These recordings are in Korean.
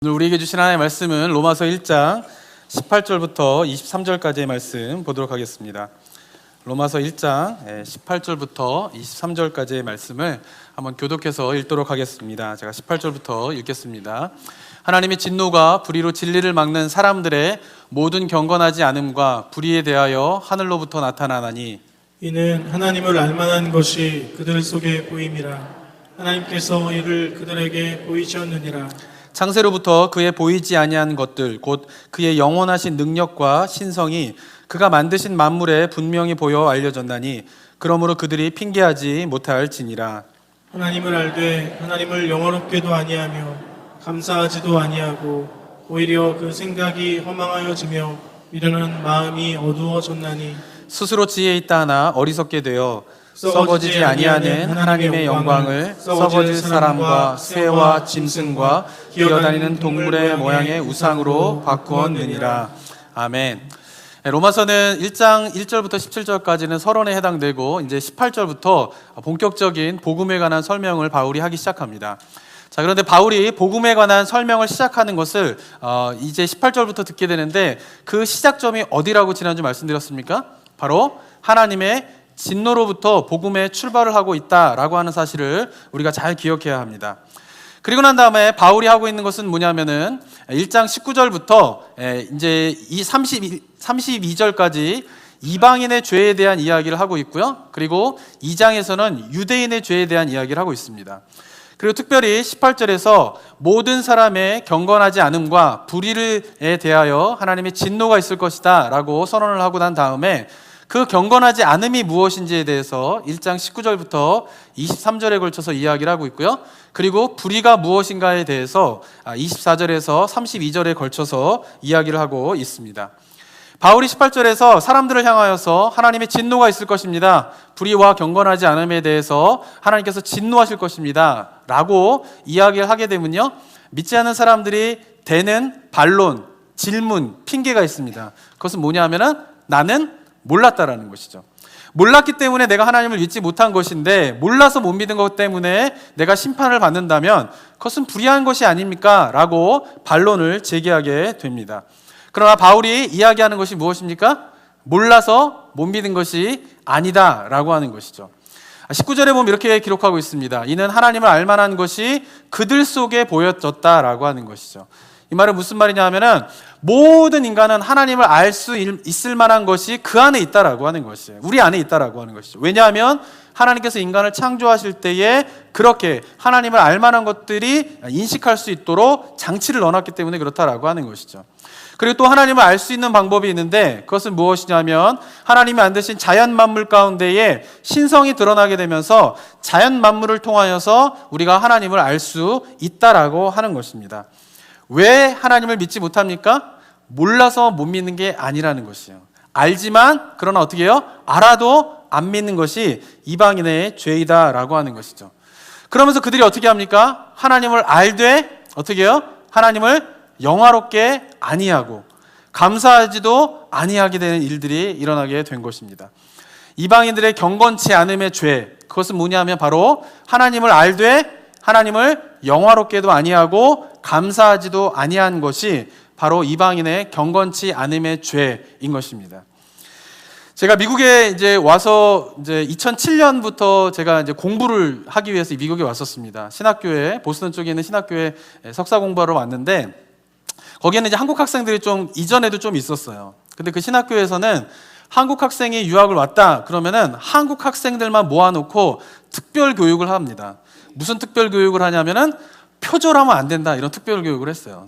오늘 우리에게 주신 하나님의 말씀은 로마서 1장 18절부터 23절까지의 말씀 보도록 하겠습니다. 로마서 1장 18절부터 23절까지의 말씀을 한번 교독해서 읽도록 하겠습니다. 제가 18절부터 읽겠습니다. 하나님의 진노가 불의로 진리를 막는 사람들의 모든 경건하지 않음과 불의에 대하여 하늘로부터 나타나나니 이는 하나님을 알만한 것이 그들 속에 보임이라. 하나님께서 이를 그들에게 보이셨느니라. 창세로부터 그의 보이지 아니한 것들 곧 그의 영원하신 능력과 신성이 그가 만드신 만물에 분명히 보여 알려졌나니 그러므로 그들이 핑계하지 못할지니라. 하나님을 알되 하나님을 영원롭게도 아니하며 감사하지도 아니하고 오히려 그 생각이 허망하여지며 미련한 마음이 어두워졌나니 스스로 지혜 있다 하나 어리석게 되어 썩어지지 아니하는 하나님의 영광을 썩어질 사람과 새와 짐승과 기어다니는 동물의 모양의 우상으로 바꾸었느니라. 아멘. 로마서는 1장 1절부터 17절까지는 서론에 해당되고 이제 18절부터 본격적인 복음에 관한 설명을 바울이 하기 시작합니다. 자, 그런데 바울이 복음에 관한 설명을 시작하는 것을 이제 18절부터 듣게 되는데 그 시작점이 어디라고 지난주 말씀드렸습니까? 바로 하나님의 진노로부터 복음에 출발을 하고 있다라고 하는 사실을 우리가 잘 기억해야 합니다. 그리고 난 다음에 바울이 하고 있는 것은 뭐냐면은 1장 19절부터 이제 이 32절까지 이방인의 죄에 대한 이야기를 하고 있고요. 그리고 2장에서는 유대인의 죄에 대한 이야기를 하고 있습니다. 그리고 특별히 18절에서 모든 사람의 경건하지 않음과 불의에 대하여 하나님의 진노가 있을 것이다 라고 선언을 하고 난 다음에 그 경건하지 않음이 무엇인지에 대해서 1장 19절부터 23절에 걸쳐서 이야기를 하고 있고요. 그리고 불의가 무엇인가에 대해서 24절에서 32절에 걸쳐서 이야기를 하고 있습니다. 바울이 18절에서 사람들을 향하여서 하나님의 진노가 있을 것입니다. 불의와 경건하지 않음에 대해서 하나님께서 진노하실 것입니다 라고 이야기를 하게 되면요, 믿지 않는 사람들이 대는 반론, 질문, 핑계가 있습니다. 그것은 뭐냐면은 나는 몰랐다라는 것이죠. 몰랐기 때문에 내가 하나님을 믿지 못한 것인데 몰라서 못 믿은 것 때문에 내가 심판을 받는다면 그것은 불의한 것이 아닙니까? 라고 반론을 제기하게 됩니다. 그러나 바울이 이야기하는 것이 무엇입니까? 몰라서 못 믿은 것이 아니다 라고 하는 것이죠. 19절에 보면 이렇게 기록하고 있습니다. 이는 하나님을 알만한 것이 그들 속에 보여졌다라고 하는 것이죠. 이 말은 무슨 말이냐 하면은 모든 인간은 하나님을 알 수 있을 만한 것이 그 안에 있다라고 하는 것이에요. 우리 안에 있다라고 하는 것이죠. 왜냐하면 하나님께서 인간을 창조하실 때에 그렇게 하나님을 알 만한 것들이 인식할 수 있도록 장치를 넣어놨기 때문에 그렇다라고 하는 것이죠. 그리고 또 하나님을 알 수 있는 방법이 있는데 그것은 무엇이냐면 하나님이 만드신 자연 만물 가운데에 신성이 드러나게 되면서 자연 만물을 통하여서 우리가 하나님을 알 수 있다라고 하는 것입니다. 왜 하나님을 믿지 못합니까? 몰라서 못 믿는 게 아니라는 것이에요. 알지만 그러나 어떻게 해요? 알아도 안 믿는 것이 이방인의 죄이다라고 하는 것이죠. 그러면서 그들이 어떻게 합니까? 하나님을 알되 어떻게 해요? 하나님을 영화롭게 아니하고 감사하지도 아니하게 되는 일들이 일어나게 된 것입니다. 이방인들의 경건치 않음의 죄, 그것은 뭐냐면 바로 하나님을 알되 하나님을 영화롭게도 아니하고 감사하지도 아니한 것이 바로 이방인의 경건치 않음의 죄인 것입니다. 제가 미국에 이제 와서 이제 2007년부터 제가 이제 공부를 하기 위해서 미국에 왔었습니다. 신학교에, 보스턴 쪽에 있는 신학교에 석사 공부하러 왔는데 거기에는 이제 한국 학생들이 좀 이전에도 좀 있었어요. 근데 그 신학교에서는 한국 학생이 유학을 왔다 그러면은 한국 학생들만 모아놓고 특별 교육을 합니다. 무슨 특별 교육을 하냐면은 표절하면 안 된다 이런 특별 교육을 했어요.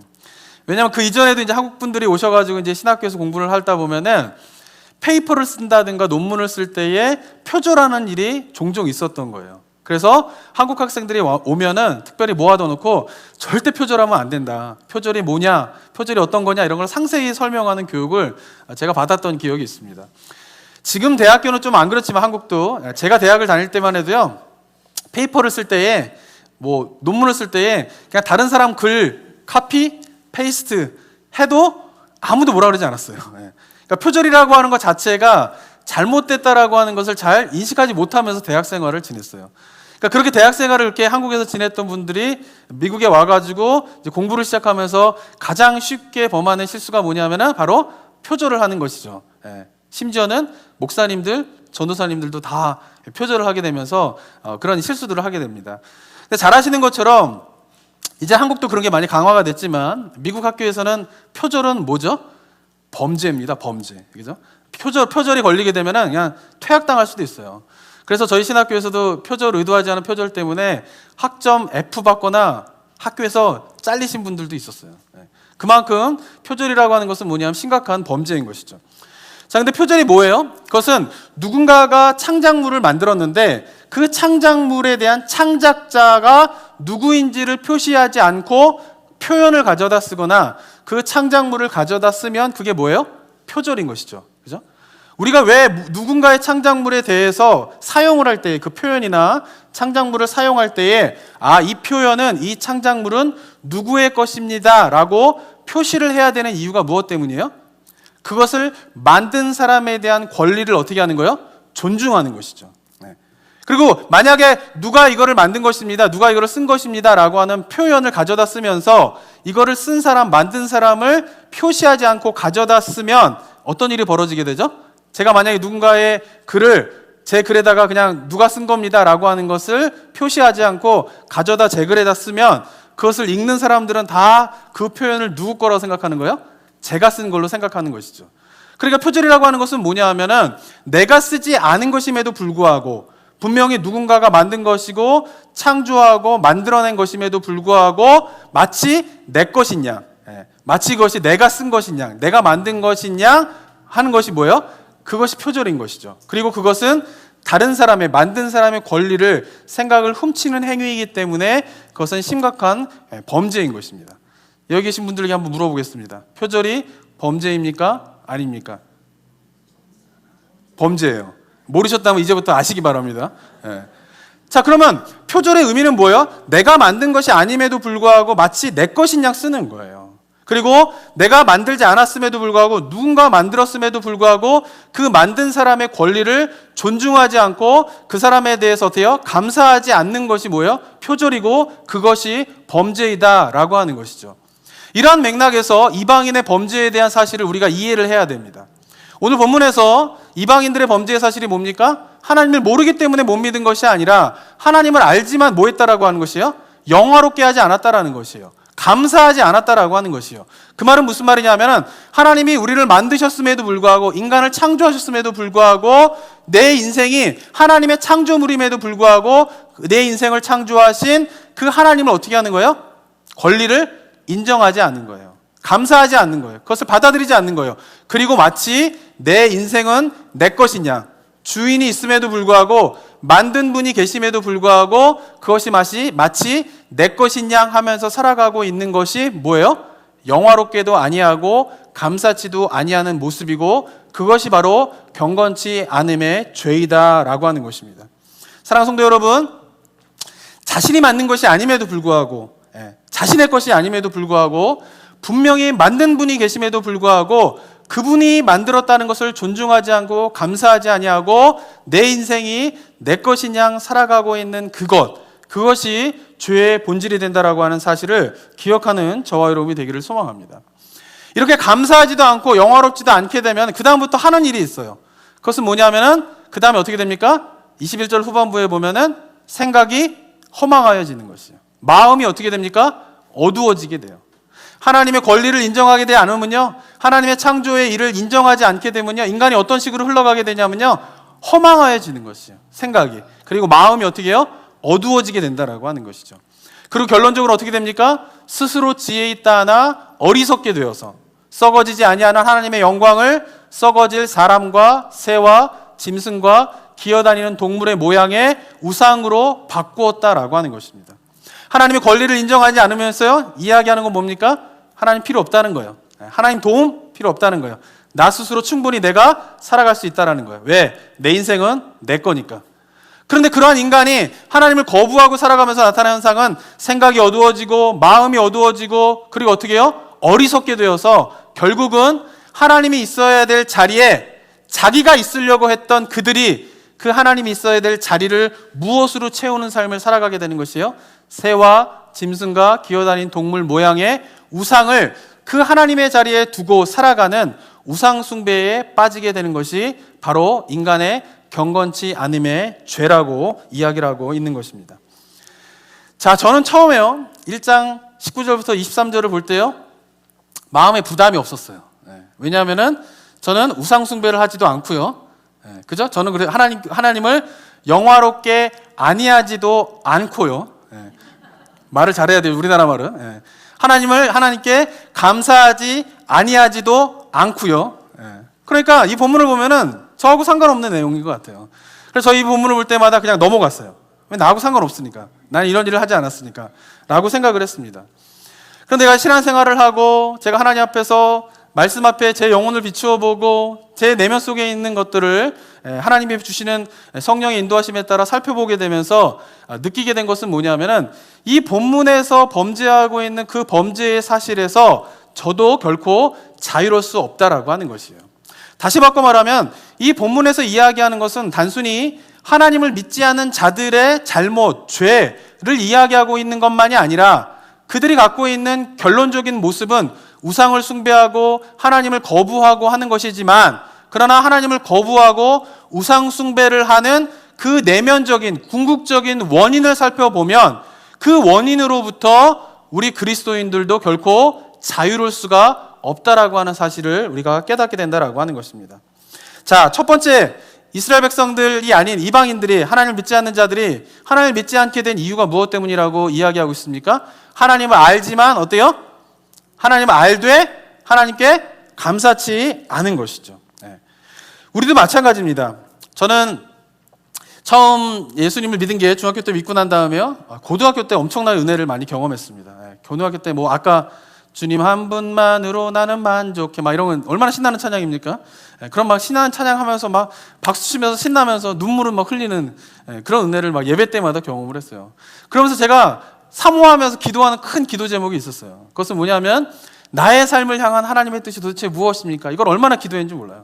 왜냐하면 그 이전에도 이제 한국 분들이 오셔가지고 이제 신학교에서 공부를 하다 보면은 페이퍼를 쓴다든가 논문을 쓸 때에 표절하는 일이 종종 있었던 거예요. 그래서 한국 학생들이 오면은 특별히 모아둬 놓고 절대 표절하면 안 된다. 표절이 뭐냐, 표절이 어떤 거냐 이런 걸 상세히 설명하는 교육을 제가 받았던 기억이 있습니다. 지금 대학교는 좀 안 그렇지만 한국도 제가 대학을 다닐 때만 해도요. 페이퍼를 쓸 때에 뭐 논문을 쓸 때에 그냥 다른 사람 글 카피, 페이스트 해도 아무도 뭐라 그러지 않았어요. 그러니까 표절이라고 하는 것 자체가 잘못됐다라고 하는 것을 잘 인식하지 못하면서 대학 생활을 지냈어요. 그러니까 그렇게 대학 생활을 이렇게 한국에서 지냈던 분들이 미국에 와가지고 이제 공부를 시작하면서 가장 쉽게 범하는 실수가 뭐냐면은 바로 표절을 하는 것이죠. 예. 심지어는 목사님들, 전도사님들도 다 표절을 하게 되면서 그런 실수들을 하게 됩니다. 근데 잘 아시는 것처럼 이제 한국도 그런 게 많이 강화가 됐지만 미국 학교에서는 표절은 뭐죠? 범죄입니다. 범죄. 그죠? 표절이 걸리게 되면은 그냥 퇴학당할 수도 있어요. 그래서 저희 신학교에서도 의도하지 않은 표절 때문에 학점 F 받거나 학교에서 잘리신 분들도 있었어요. 그만큼 표절이라고 하는 것은 뭐냐면 심각한 범죄인 것이죠. 자, 근데 표절이 뭐예요? 그것은 누군가가 창작물을 만들었는데 그 창작물에 대한 창작자가 누구인지를 표시하지 않고 표현을 가져다 쓰거나 그 창작물을 가져다 쓰면 그게 뭐예요? 표절인 것이죠. 그죠? 우리가 왜 누군가의 창작물에 대해서 사용을 할 때 그 표현이나 창작물을 사용할 때에 이 표현은 이 창작물은 누구의 것입니다 라고 표시를 해야 되는 이유가 무엇 때문이에요? 그것을 만든 사람에 대한 권리를 어떻게 하는 거예요? 존중하는 것이죠. 그리고 만약에 누가 이거를 만든 것입니다, 누가 이거를 쓴 것입니다 라고 하는 표현을 가져다 쓰면서 이거를 쓴 사람, 만든 사람을 표시하지 않고 가져다 쓰면 어떤 일이 벌어지게 되죠? 제가 만약에 누군가의 글을 제 글에다가 그냥 누가 쓴 겁니다 라고 하는 것을 표시하지 않고 가져다 제 글에다 쓰면 그것을 읽는 사람들은 다 그 표현을 누구 거라고 생각하는 거예요? 제가 쓴 걸로 생각하는 것이죠. 그러니까 표절이라고 하는 것은 뭐냐 하면은 내가 쓰지 않은 것임에도 불구하고 분명히 누군가가 만든 것이고 창조하고 만들어낸 것임에도 불구하고 마치 내 것인 양, 마치 그것이 내가 쓴 것인 양, 내가 만든 것인 양 하는 것이 뭐예요? 그것이 표절인 것이죠. 그리고 그것은 다른 사람의, 만든 사람의 권리를, 생각을 훔치는 행위이기 때문에 그것은 심각한 범죄인 것입니다. 여기 계신 분들에게 한번 물어보겠습니다. 표절이 범죄입니까? 아닙니까? 범죄예요. 모르셨다면 이제부터 아시기 바랍니다. 자, 그러면 표절의 의미는 뭐예요? 내가 만든 것이 아님에도 불구하고 마치 내 것인 양 쓰는 거예요. 그리고 내가 만들지 않았음에도 불구하고 누군가 만들었음에도 불구하고 그 만든 사람의 권리를 존중하지 않고 그 사람에 대해서 어때요? 감사하지 않는 것이 뭐예요? 표절이고 그것이 범죄이다라고 하는 것이죠. 이러한 맥락에서 이방인의 범죄에 대한 사실을 우리가 이해를 해야 됩니다. 오늘 본문에서 이방인들의 범죄의 사실이 뭡니까? 하나님을 모르기 때문에 못 믿은 것이 아니라 하나님을 알지만 뭐 했다라고 하는 것이에요? 영화롭게 하지 않았다라는 것이에요. 감사하지 않았다라고 하는 것이요. 그 말은 무슨 말이냐면은 하나님이 우리를 만드셨음에도 불구하고 인간을 창조하셨음에도 불구하고 내 인생이 하나님의 창조물임에도 불구하고 내 인생을 창조하신 그 하나님을 어떻게 하는 거예요? 권리를 인정하지 않는 거예요. 감사하지 않는 거예요. 그것을 받아들이지 않는 거예요. 그리고 마치 내 인생은 내 것인 양, 주인이 있음에도 불구하고 만든 분이 계심에도 불구하고 그것이 마치 내 것인 양 하면서 살아가고 있는 것이 뭐예요? 영화롭게도 아니하고 감사치도 아니하는 모습이고 그것이 바로 경건치 않음의 죄이다라고 하는 것입니다. 사랑하는 성도 여러분, 자신이 만든 것이 아님에도 불구하고 자신의 것이 아님에도 불구하고 분명히 만든 분이 계심에도 불구하고 그분이 만들었다는 것을 존중하지 않고 감사하지 아니하고 내 인생이 내 것인 양 살아가고 있는 그것이 죄의 본질이 된다라고 하는 사실을 기억하는 저와 여러분이 되기를 소망합니다. 이렇게 감사하지도 않고 영화롭지도 않게 되면 그 다음부터 하는 일이 있어요. 그것은 뭐냐면은 그 다음에 어떻게 됩니까? 21절 후반부에 보면은 생각이 허망하여지는 것이에요. 마음이 어떻게 됩니까? 어두워지게 돼요. 하나님의 권리를 인정하게 되지 않으면요, 하나님의 창조의 일을 인정하지 않게 되면요, 인간이 어떤 식으로 흘러가게 되냐면요, 허망하여지는 것이에요. 생각이. 그리고 마음이 어떻게 해요? 어두워지게 된다라고 하는 것이죠. 그리고 결론적으로 어떻게 됩니까? 스스로 지혜 있다 하나 어리석게 되어서 썩어지지 아니하는 하나님의 영광을 썩어질 사람과 새와 짐승과 기어다니는 동물의 모양의 우상으로 바꾸었다라고 하는 것입니다. 하나님의 권리를 인정하지 않으면서요, 이야기하는 건 뭡니까? 하나님 필요 없다는 거예요. 하나님 도움 필요 없다는 거예요. 나 스스로 충분히 내가 살아갈 수 있다는 거예요. 왜? 내 인생은 내 거니까. 그런데 그러한 인간이 하나님을 거부하고 살아가면서 나타나는 현상은 생각이 어두워지고 마음이 어두워지고 그리고 어떻게 해요? 어리석게 되어서 결국은 하나님이 있어야 될 자리에 자기가 있으려고 했던 그들이 그 하나님이 있어야 될 자리를 무엇으로 채우는 삶을 살아가게 되는 것이에요? 새와 짐승과 기어다니는 동물 모양의 우상을 그 하나님의 자리에 두고 살아가는 우상 숭배에 빠지게 되는 것이 바로 인간의 경건치 않음의 죄라고 이야기를 하고 있는 것입니다. 자, 저는 처음에요 1장 19절부터 23절을 볼 때요 마음에 부담이 없었어요. 왜냐하면은 저는 우상 숭배를 하지도 않고요. 그죠? 저는 그래 하나님을 영화롭게 아니하지도 않고요. 말을 잘해야 돼요. 우리나라 말은. 하나님께 감사하지 아니하지도 않고요. 그러니까 이 본문을 보면은 저하고 상관없는 내용인 것 같아요. 그래서 이 본문을 볼 때마다 그냥 넘어갔어요. 왜 나하고 상관없으니까. 나는 이런 일을 하지 않았으니까. 라고 생각을 했습니다. 그런데 제가 신앙생활을 하고 제가 하나님 앞에서 말씀 앞에 제 영혼을 비추어 보고 제 내면 속에 있는 것들을 하나님이 주시는 성령의 인도하심에 따라 살펴보게 되면서 느끼게 된 것은 뭐냐면은 이 본문에서 범죄하고 있는 그 범죄의 사실에서 저도 결코 자유로울 수 없다라고 하는 것이에요. 다시 바꿔 말하면 이 본문에서 이야기하는 것은 단순히 하나님을 믿지 않는 자들의 잘못, 죄를 이야기하고 있는 것만이 아니라 그들이 갖고 있는 결론적인 모습은 우상을 숭배하고 하나님을 거부하고 하는 것이지만, 그러나 하나님을 거부하고 우상 숭배를 하는 그 내면적인 궁극적인 원인을 살펴보면 그 원인으로부터 우리 그리스도인들도 결코 자유로울 수가 없다라고 하는 사실을 우리가 깨닫게 된다라고 하는 것입니다. 자, 첫 번째, 이스라엘 백성들이 아닌 이방인들이, 하나님을 믿지 않는 자들이 하나님을 믿지 않게 된 이유가 무엇 때문이라고 이야기하고 있습니까? 하나님을 알지만 어때요? 하나님을 알되 하나님께 감사치 않은 것이죠. 우리도 마찬가지입니다. 저는 처음 예수님을 믿은 게 중학교 때 믿고 난 다음에요, 고등학교 때 엄청난 은혜를 많이 경험했습니다. 고등학교 때 뭐 아까 주님 한 분만으로 나는 만족해 막 이런 건 얼마나 신나는 찬양입니까? 그런 막 신나는 찬양하면서 막 박수 치면서 신나면서 눈물을 막 흘리는 그런 은혜를 막 예배 때마다 경험을 했어요. 그러면서 제가 사모하면서 기도하는 큰 기도 제목이 있었어요. 그것은 뭐냐면 나의 삶을 향한 하나님의 뜻이 도대체 무엇입니까? 이걸 얼마나 기도했는지 몰라요.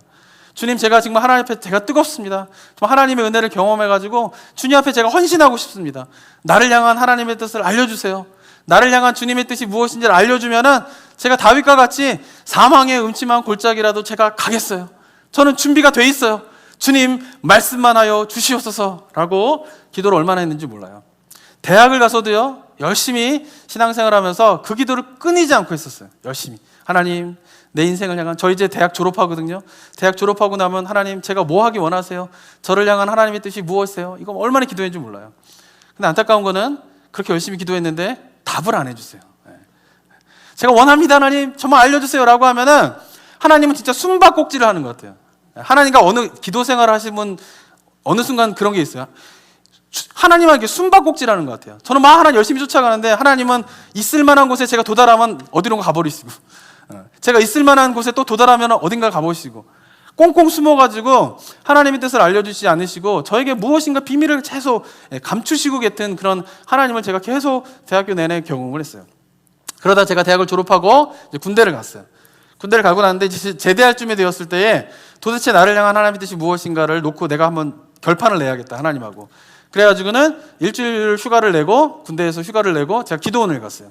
주님, 제가 정말 하나님 앞에 제가 뜨겁습니다. 정말 하나님의 은혜를 경험해가지고 주님 앞에 제가 헌신하고 싶습니다. 나를 향한 하나님의 뜻을 알려주세요. 나를 향한 주님의 뜻이 무엇인지를 알려주면은 제가 다윗과 같이 사망의 음침한 골짜기라도 제가 가겠어요. 저는 준비가 돼 있어요. 주님 말씀만 하여 주시옵소서라고 기도를 얼마나 했는지 몰라요. 대학을 가서도요 열심히 신앙생활하면서 그 기도를 끊이지 않고 했었어요. 열심히 하나님, 내 인생을 향한, 저 이제 대학 졸업하거든요. 대학 졸업하고 나면 하나님, 제가 뭐 하기 원하세요? 저를 향한 하나님의 뜻이 무엇이세요? 이거 얼마나 기도했는지 몰라요. 근데 안타까운 거는 그렇게 열심히 기도했는데 답을 안 해주세요. 제가 원합니다 하나님, 정말 알려주세요 라고 하면은 하나님은 진짜 숨바꼭질을 하는 것 같아요. 하나님과 어느 기도 생활을 하시면 어느 순간 그런 게 있어요. 하나님에게 숨바꼭질하는 것 같아요. 저는 막 하나님 열심히 쫓아가는데 하나님은 있을 만한 곳에 제가 도달하면 어디론가 가버리시고, 제가 있을 만한 곳에 또 도달하면 어딘가 가보시고, 꽁꽁 숨어가지고 하나님의 뜻을 알려주시지 않으시고 저에게 무엇인가 비밀을 계속 감추시고 계신 그런 하나님을 제가 계속 대학교 내내 경험을 했어요. 그러다 제가 대학을 졸업하고 이제 군대를 갔어요. 군대를 가고 났는데 이제 제대할 쯤에 되었을 때에 도대체 나를 향한 하나님의 뜻이 무엇인가를 놓고 내가 한번 결판을 내야겠다, 하나님하고. 그래가지고는 일주일 휴가를 내고, 군대에서 휴가를 내고 제가 기도원을 갔어요.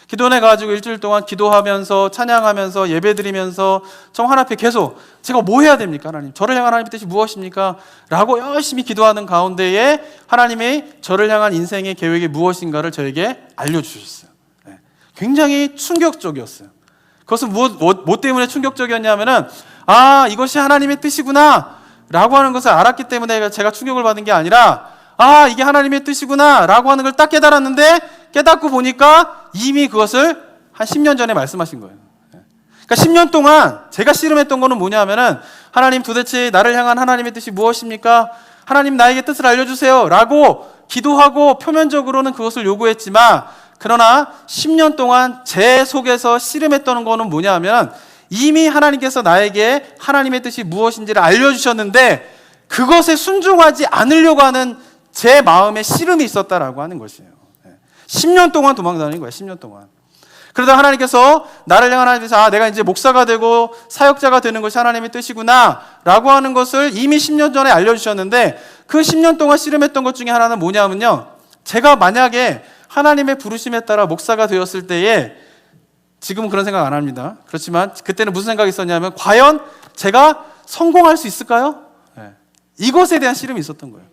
기도원에 가가지고 일주일 동안 기도하면서 찬양하면서 예배드리면서 정 하나님 앞에 계속 제가 뭐 해야 됩니까? 하나님, 저를 향한 하나님의 뜻이 무엇입니까? 라고 열심히 기도하는 가운데에 하나님이 저를 향한 인생의 계획이 무엇인가를 저에게 알려주셨어요. 굉장히 충격적이었어요. 그것은 뭐 때문에 충격적이었냐면은, 아, 이것이 하나님의 뜻이구나 라고 하는 것을 알았기 때문에 제가 충격을 받은 게 아니라, 아, 이게 하나님의 뜻이구나 라고 하는 걸 딱 깨달았는데, 깨닫고 보니까 이미 그것을 한 10년 전에 말씀하신 거예요. 그러니까 10년 동안 제가 씨름했던 거는 뭐냐 하면은, 하나님, 도대체 나를 향한 하나님의 뜻이 무엇입니까? 하나님, 나에게 뜻을 알려주세요 라고 기도하고 표면적으로는 그것을 요구했지만, 그러나 10년 동안 제 속에서 씨름했던 거는 뭐냐 하면, 이미 하나님께서 나에게 하나님의 뜻이 무엇인지를 알려주셨는데 그것에 순종하지 않으려고 하는 제 마음에 씨름이 있었다라고 하는 것이에요. 10년 동안 도망다닌 거예요. 10년 동안. 그러다 하나님께서 나를 향한 하나님께서, 아, 내가 이제 목사가 되고 사역자가 되는 것이 하나님의 뜻이구나 라고 하는 것을 이미 10년 전에 알려주셨는데, 그 10년 동안 씨름했던 것 중에 하나는 뭐냐면요, 제가 만약에 하나님의 부르심에 따라 목사가 되었을 때에, 지금은 그런 생각 안 합니다. 그렇지만 그때는 무슨 생각이 있었냐면, 과연 제가 성공할 수 있을까요? 이것에 대한 씨름이 있었던 거예요.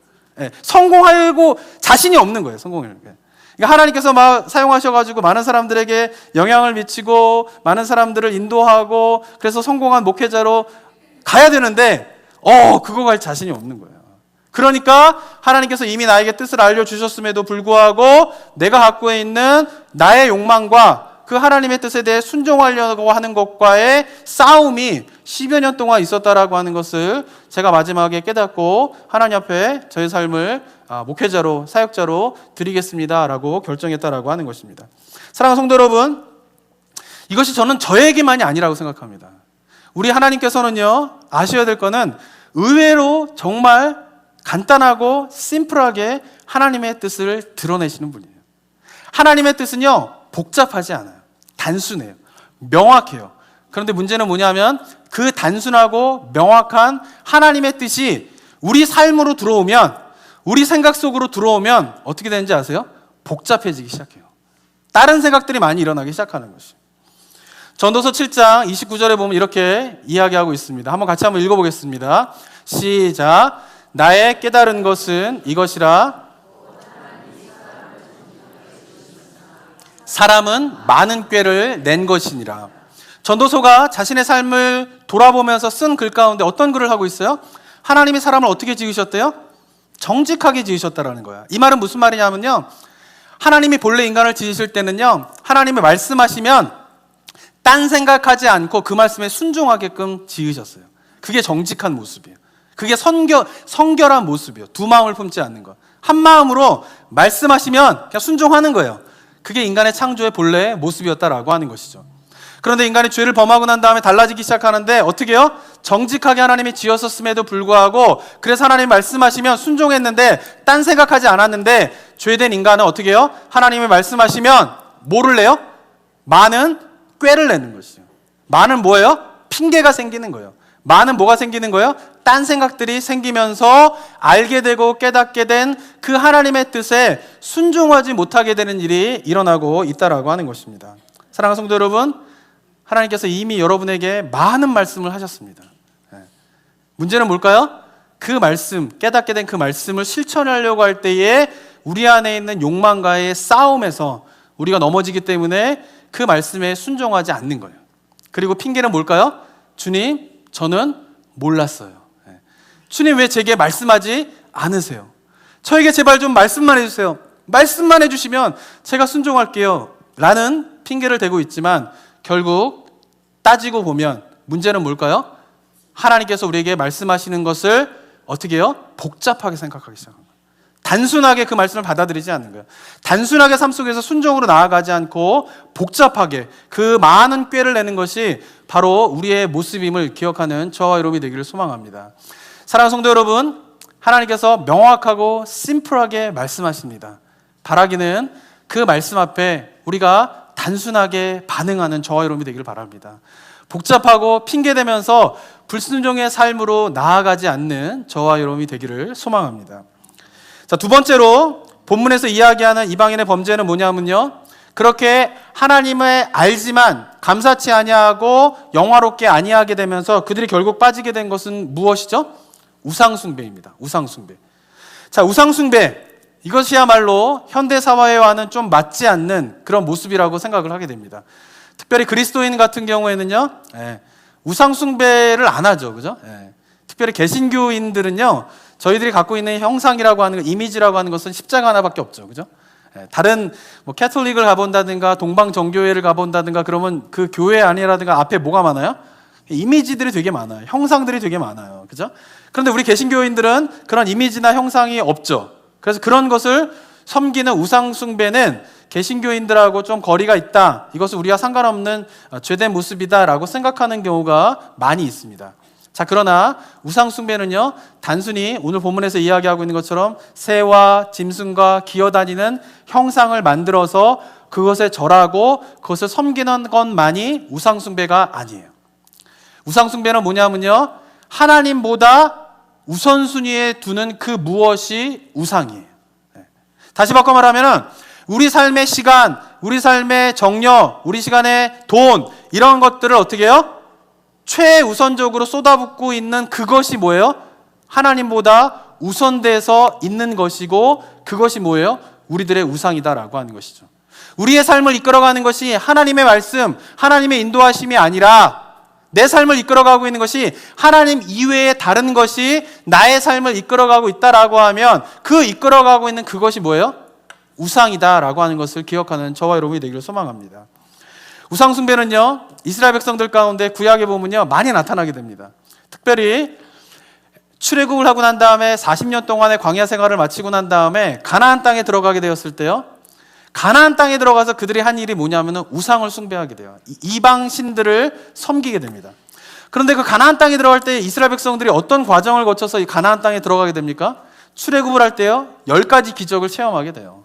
성공하고 자신이 없는 거예요. 성공을. 그러니까 하나님께서 막 사용하셔가지고 많은 사람들에게 영향을 미치고 많은 사람들을 인도하고 그래서 성공한 목회자로 가야 되는데 그거 갈 자신이 없는 거예요. 그러니까 하나님께서 이미 나에게 뜻을 알려주셨음에도 불구하고 내가 갖고 있는 나의 욕망과 그 하나님의 뜻에 대해 순종하려고 하는 것과의 싸움이 10여 년 동안 있었다라고 하는 것을 제가 마지막에 깨닫고 하나님 앞에 저의 삶을 목회자로, 사역자로 드리겠습니다라고 결정했다라고 하는 것입니다. 사랑하는 성도 여러분, 이것이 저는 저에게만이 아니라고 생각합니다. 우리 하나님께서는요, 아셔야 될 거는 의외로 정말 간단하고 심플하게 하나님의 뜻을 드러내시는 분이에요. 하나님의 뜻은요, 복잡하지 않아요. 단순해요. 명확해요. 그런데 문제는 뭐냐면 그 단순하고 명확한 하나님의 뜻이 우리 삶으로 들어오면, 우리 생각 속으로 들어오면 어떻게 되는지 아세요? 복잡해지기 시작해요. 다른 생각들이 많이 일어나기 시작하는 것이에요. 전도서 7장 29절에 보면 이렇게 이야기하고 있습니다. 같이 한번 읽어보겠습니다. 시작. 나의 깨달은 것은 이것이라, 사람은 많은 꾀를 낸 것이니라. 전도서가 자신의 삶을 돌아보면서 쓴 글 가운데 어떤 글을 하고 있어요? 하나님이 사람을 어떻게 지으셨대요? 정직하게 지으셨다라는 거야. 이 말은 무슨 말이냐면요, 하나님이 본래 인간을 지으실 때는요, 하나님이 말씀하시면 딴 생각하지 않고 그 말씀에 순종하게끔 지으셨어요. 그게 정직한 모습이에요. 그게 성결한 모습이에요. 두 마음을 품지 않는 것. 한 마음으로 말씀하시면 그냥 순종하는 거예요. 그게 인간의 창조의 본래의 모습이었다라고 하는 것이죠. 그런데 인간이 죄를 범하고 난 다음에 달라지기 시작하는데 어떻게 해요? 정직하게 하나님이 지었었음에도 불구하고, 그래서 하나님이 말씀하시면 순종했는데 딴 생각하지 않았는데, 죄된 인간은 어떻게 해요? 하나님이 말씀하시면 뭐를 내요? 많은 꾀를 내는 것이죠. 많은 뭐예요? 핑계가 생기는 거예요. 많은 뭐가 생기는 거예요? 딴 생각들이 생기면서 알게 되고 깨닫게 된 그 하나님의 뜻에 순종하지 못하게 되는 일이 일어나고 있다라고 하는 것입니다. 사랑하는 성도 여러분, 하나님께서 이미 여러분에게 많은 말씀을 하셨습니다. 문제는 뭘까요? 그 말씀, 깨닫게 된 그 말씀을 실천하려고 할 때에 우리 안에 있는 욕망과의 싸움에서 우리가 넘어지기 때문에 그 말씀에 순종하지 않는 거예요. 그리고 핑계는 뭘까요? 주님, 저는 몰랐어요. 주님, 왜 제게 말씀하지 않으세요? 저에게 제발 좀 말씀만 해주세요. 말씀만 해주시면 제가 순종할게요 라는 핑계를 대고 있지만, 결국 따지고 보면 문제는 뭘까요? 하나님께서 우리에게 말씀하시는 것을 어떻게 해요? 복잡하게 생각하기 시작합니다. 단순하게 그 말씀을 받아들이지 않는 거예요. 단순하게 삶 속에서 순종으로 나아가지 않고 복잡하게 그 많은 꾀를 내는 것이 바로 우리의 모습임을 기억하는 저와 여러분이 되기를 소망합니다. 사랑하는 성도 여러분, 하나님께서 명확하고 심플하게 말씀하십니다. 바라기는 그 말씀 앞에 우리가 단순하게 반응하는 저와 여러분이 되기를 바랍니다. 복잡하고 핑계대면서 불순종의 삶으로 나아가지 않는 저와 여러분이 되기를 소망합니다. 자, 두 번째로 본문에서 이야기하는 이방인의 범죄는 뭐냐면요, 그렇게 하나님을 알지만 감사치 아니하고 영화롭게 아니하게 되면서 그들이 결국 빠지게 된 것은 무엇이죠? 우상숭배입니다. 우상숭배. 자, 우상숭배, 이것이야말로 현대사회와는 좀 맞지 않는 그런 모습이라고 생각을 하게 됩니다. 특별히 그리스도인 같은 경우에는요, 우상숭배를 안 하죠. 그죠? 특별히 개신교인들은요, 저희들이 갖고 있는 형상이라고 하는 것, 이미지라고 하는 것은 십자가 하나밖에 없죠. 그죠? 다른 캐톨릭을 가본다든가 동방정교회를 가본다든가 그러면 그 교회 안이라든가 앞에 뭐가 많아요? 이미지들이 되게 많아요. 형상들이 되게 많아요. 그죠? 그런데 우리 개신교인들은 그런 이미지나 형상이 없죠. 그래서 그런 것을 섬기는 우상숭배는 개신교인들하고 좀 거리가 있다, 이것은 우리와 상관없는 죄된 모습이다라고 생각하는 경우가 많이 있습니다. 자, 그러나 우상숭배는요, 단순히 오늘 본문에서 이야기하고 있는 것처럼 새와 짐승과 기어다니는 형상을 만들어서 그것에 절하고 그것을 섬기는 것만이 우상숭배가 아니에요. 우상숭배는 뭐냐면요, 하나님보다 우선순위에 두는 그 무엇이 우상이에요. 다시 바꿔 말하면 우리 삶의 시간, 우리 삶의 정력, 우리 시간의 돈 이런 것들을 어떻게 해요? 최우선적으로 쏟아붓고 있는 그것이 뭐예요? 하나님보다 우선돼서 있는 것이고 그것이 뭐예요? 우리들의 우상이다라고 하는 것이죠. 우리의 삶을 이끌어가는 것이 하나님의 말씀, 하나님의 인도하심이 아니라 내 삶을 이끌어가고 있는 것이 하나님 이외의 다른 것이 나의 삶을 이끌어가고 있다라고 하면 그 이끌어가고 있는 그것이 뭐예요? 우상이다라고 하는 것을 기억하는 저와 여러분이 되기를 소망합니다. 우상 숭배는요, 이스라엘 백성들 가운데 구약에 보면요 많이 나타나게 됩니다. 특별히 출애굽을 하고 난 다음에 40년 동안의 광야 생활을 마치고 난 다음에 가나안 땅에 들어가게 되었을 때요, 가나안 땅에 들어가서 그들이 한 일이 뭐냐면은 우상을 숭배하게 돼요. 이방 신들을 섬기게 됩니다. 그런데 그 가나안 땅에 들어갈 때 이스라엘 백성들이 어떤 과정을 거쳐서 이 가나안 땅에 들어가게 됩니까? 출애굽을 할 때요 10가지 기적을 체험하게 돼요.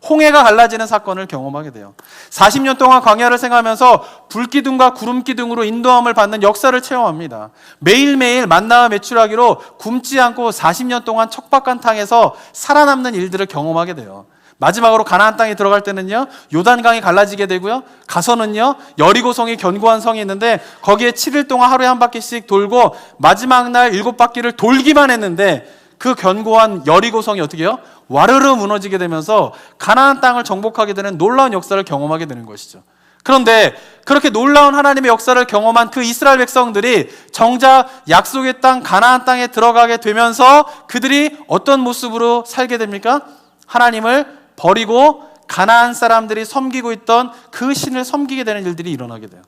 홍해가 갈라지는 사건을 경험하게 돼요. 40년 동안 광야를 생활하면서 불기둥과 구름기둥으로 인도함을 받는 역사를 체험합니다. 매일매일 만나와 매출하기로 굶지 않고 40년 동안 척박한 땅에서 살아남는 일들을 경험하게 돼요. 마지막으로 가나안 땅에 들어갈 때는요 요단강이 갈라지게 되고요, 가서는요 여리고성이 견고한 성이 있는데 거기에 7일 동안 하루에 한 바퀴씩 돌고 마지막 날 7바퀴를 돌기만 했는데 그 견고한 여리고성이 어떻게 해요? 와르르 무너지게 되면서 가나안 땅을 정복하게 되는 놀라운 역사를 경험하게 되는 것이죠. 그런데 그렇게 놀라운 하나님의 역사를 경험한 그 이스라엘 백성들이 정작 약속의 땅 가나안 땅에 들어가게 되면서 그들이 어떤 모습으로 살게 됩니까? 하나님을 버리고 가나안 사람들이 섬기고 있던 그 신을 섬기게 되는 일들이 일어나게 돼요.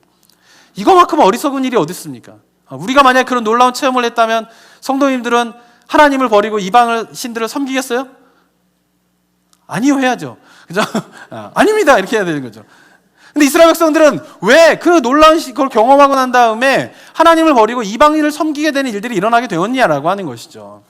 이거만큼 어리석은 일이 어디 있습니까? 우리가 만약에 그런 놀라운 체험을 했다면 성도님들은 하나님을 버리고 이방 신들을 섬기겠어요? 아니요, 해야죠. 그죠? 아닙니다. 이렇게 해야 되는 거죠. 근데 이스라엘 백성들은 왜 그 놀라운 걸 경험하고 난 다음에 하나님을 버리고 이방인을 섬기게 되는 일들이 일어나게 되었냐라고 하는 것이죠.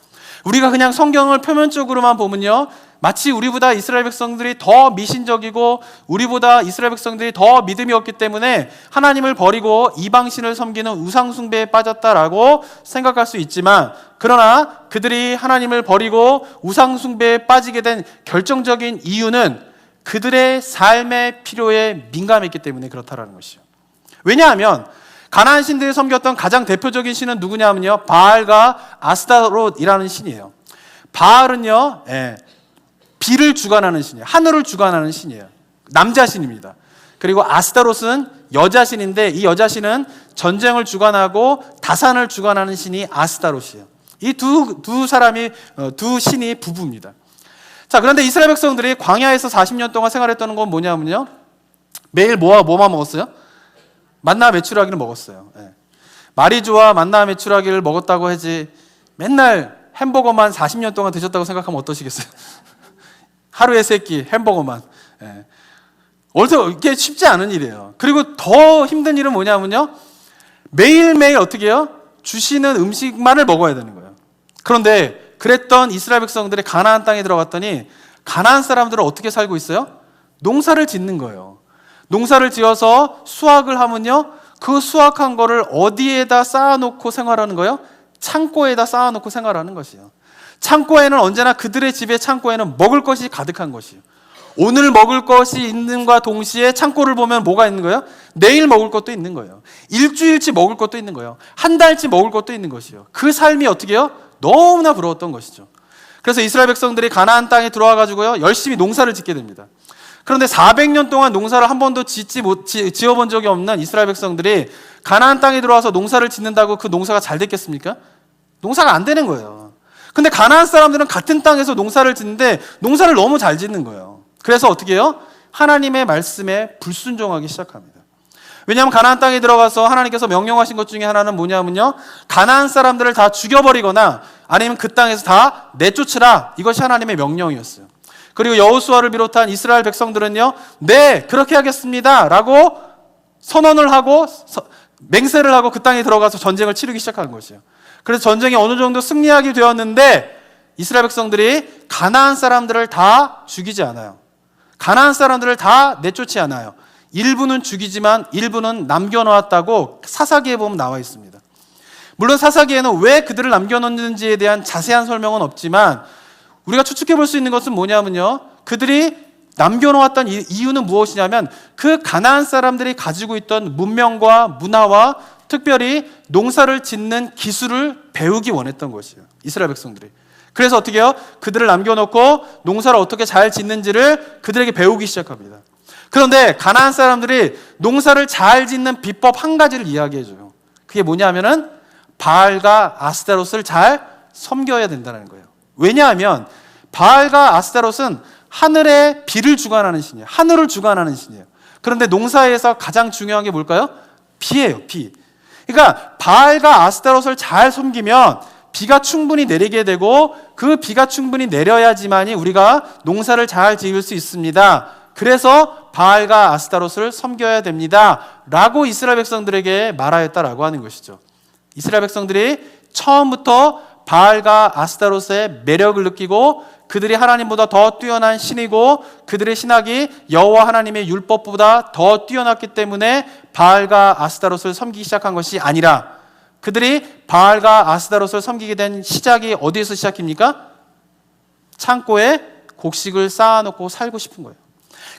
우리가 그냥 성경을 표면적으로만 보면요 마치 우리보다 이스라엘 백성들이 더 미신적이고 우리보다 이스라엘 백성들이 더 믿음이 없기 때문에 하나님을 버리고 이방신을 섬기는 우상 숭배에 빠졌다라고 생각할 수 있지만, 그러나 그들이 하나님을 버리고 우상 숭배에 빠지게 된 결정적인 이유는 그들의 삶의 필요에 민감했기 때문에 그렇다라는 것이죠. 왜냐하면 가나안 신들이 섬겼던 가장 대표적인 신은 누구냐면요 바알과 아스타롯이라는 신이에요. 바알은요 비를 주관하는 신이에요. 하늘을 주관하는 신이에요. 남자 신입니다. 그리고 아스타롯은 여자 신인데 이 여자 신은 전쟁을 주관하고 다산을 주관하는 신이 아스타롯이에요. 이 두 신이 부부입니다. 자, 그런데 이스라엘 백성들이 광야에서 40년 동안 생활했던 건 뭐냐면요 매일 뭐만 먹었어요? 만나 메추라기를 먹었어요. 마리주와 만나 메추라기를 먹었다고 하지 맨날 햄버거만 40년 동안 드셨다고 생각하면 어떠시겠어요? 하루에 3끼 햄버거만. 어디서 이게 쉽지 않은 일이에요. 그리고 더 힘든 일은 뭐냐면요 매일매일 어떻게 해요? 주시는 음식만을 먹어야 되는 거예요. 그런데 그랬던 이스라엘 백성들이 가나안 땅에 들어갔더니 가나안 사람들은 어떻게 살고 있어요? 농사를 짓는 거예요. 농사를 지어서 수확을 하면요 그 수확한 거를 어디에다 쌓아놓고 생활하는 거예요? 창고에다 쌓아놓고 생활하는 것이에요. 창고에는 언제나 그들의 집의 창고에는 먹을 것이 가득한 것이에요. 오늘 먹을 것이 있는과 동시에 창고를 보면 뭐가 있는 거예요? 내일 먹을 것도 있는 거예요. 일주일치 먹을 것도 있는 거예요. 한 달치 먹을 것도 있는 것이에요. 그 삶이 어떻게 해요? 너무나 부러웠던 것이죠. 그래서 이스라엘 백성들이 가나안 땅에 들어와 가지고요 열심히 농사를 짓게 됩니다. 그런데 400년 동안 농사를 한 번도 지어본 적이 없는 이스라엘 백성들이 가나안 땅에 들어와서 농사를 짓는다고 그 농사가 잘 됐겠습니까? 농사가 안 되는 거예요. 근데 가나안 사람들은 같은 땅에서 농사를 짓는데 농사를 너무 잘 짓는 거예요. 그래서 어떻게 해요? 하나님의 말씀에 불순종하기 시작합니다. 왜냐하면 가나안 땅에 들어가서 하나님께서 명령하신 것 중에 하나는 뭐냐면요 가나안 사람들을 다 죽여버리거나 아니면 그 땅에서 다 내쫓으라, 이것이 하나님의 명령이었어요. 그리고 여호수아를 비롯한 이스라엘 백성들은요 네 그렇게 하겠습니다 라고 선언을 하고 맹세를 하고 그 땅에 들어가서 전쟁을 치르기 시작한 것이에요. 그래서 전쟁이 어느 정도 승리하게 되었는데 이스라엘 백성들이 가나안 사람들을 다 죽이지 않아요. 가나안 사람들을 다 내쫓지 않아요. 일부는 죽이지만 일부는 남겨놓았다고 사사기에 보면 나와 있습니다. 물론 사사기에는 왜 그들을 남겨놓는지에 대한 자세한 설명은 없지만 우리가 추측해 볼 수 있는 것은 뭐냐면요, 그들이 남겨놓았던 이유는 무엇이냐면 그 가나안 사람들이 가지고 있던 문명과 문화와 특별히 농사를 짓는 기술을 배우기 원했던 것이에요. 이스라엘 백성들이. 그래서 어떻게 해요? 그들을 남겨놓고 농사를 어떻게 잘 짓는지를 그들에게 배우기 시작합니다. 그런데 가나안 사람들이 농사를 잘 짓는 비법 한 가지를 이야기해줘요. 그게 뭐냐면은 바알과 아스타롯을 잘 섬겨야 된다는 거예요. 왜냐하면 바알과 아스타롯은 하늘의 비를 주관하는 신이에요. 하늘을 주관하는 신이에요. 그런데 농사에서 가장 중요한 게 뭘까요? 비예요, 비. 그러니까 바알과 아스타롯을 잘 섬기면 비가 충분히 내리게 되고 그 비가 충분히 내려야지만이 우리가 농사를 잘 지을 수 있습니다. 그래서 바알과 아스타롯을 섬겨야 됩니다. 라고 이스라엘 백성들에게 말하였다라고 하는 것이죠. 이스라엘 백성들이 처음부터 바알과 아스타롯의 매력을 느끼고 그들이 하나님보다 더 뛰어난 신이고 그들의 신학이 여호와 하나님의 율법보다 더 뛰어났기 때문에 바알과 아스타롯을 섬기기 시작한 것이 아니라 그들이 바알과 아스타롯을 섬기게 된 시작이 어디에서 시작입니까? 창고에 곡식을 쌓아놓고 살고 싶은 거예요.